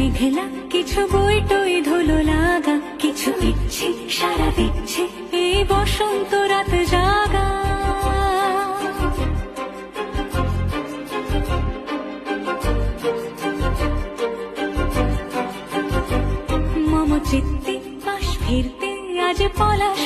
মেঘলা কিছু বই টই ধুলো লাগা, কিছু ইচ্ছে সারা দিচ্ছে এই বসন্ত রাত জাগা। মম চিত্তে পাশ ফিরতে আজ পলাশ